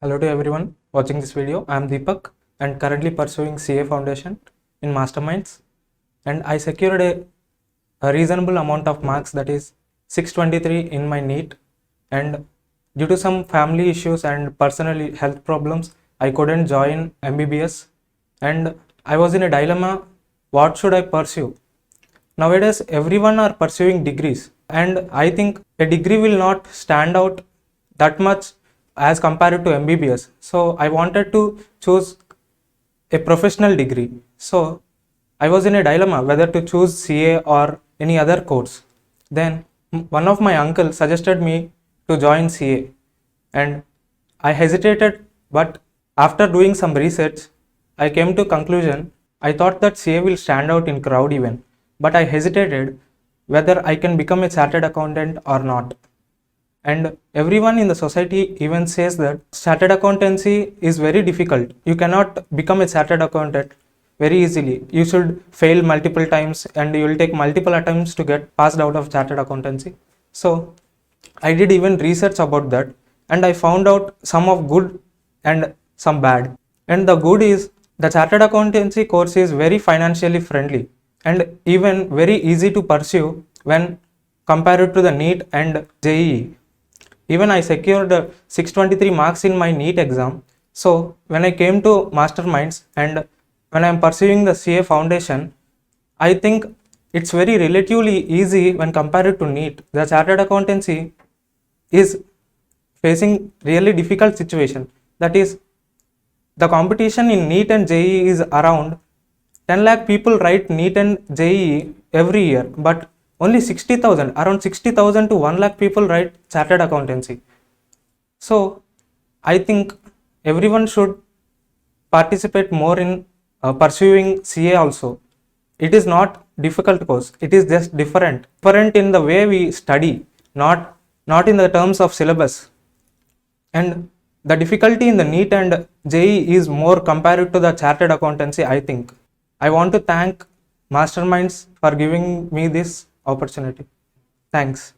Hello to everyone watching this video. I am Deepak and currently pursuing CA Foundation in Masterminds, and I secured a reasonable amount of marks, that is 623 in my NEET, and due to some family issues and personal health problems I couldn't join MBBS, and I was in a dilemma, what should I pursue? Nowadays everyone are pursuing degrees, and I think a degree will not stand out that much as compared to MBBS. So I wanted to choose a professional degree. So I was in a dilemma whether to choose CA or any other course. Then one of my uncles suggested me to join CA, and I hesitated, but after doing some research I came to conclusion. I thought that CA will stand out in crowd even, but I hesitated whether I can become a chartered accountant or not. And everyone in the society even says that chartered accountancy is very difficult. You cannot become a chartered accountant very easily. You should fail multiple times and you will take multiple attempts to get passed out of chartered accountancy. So I did even research about that, and I found out some of good and some bad. And the good is the chartered accountancy course is very financially friendly and even very easy to pursue when compared to the NEET and JEE. Even I secured 623 marks in my NEET exam. So when I came to Masterminds and when I am pursuing the CA Foundation, I think it's very relatively easy when compared to NEET. The chartered accountancy is facing really difficult situation. That is, the competition in NEET and JEE is around 10 lakh people write NEET and JEE every year, but only 60,000, around 60,000 to 1 lakh people write chartered accountancy. So I think everyone should participate more in pursuing CA also. It is not difficult course. It is just different in the way we study, not in the terms of syllabus. And the difficulty in the NEET and JEE is more compared to the chartered accountancy, I think. I want to thank Masterminds for giving me this opportunity. Thanks.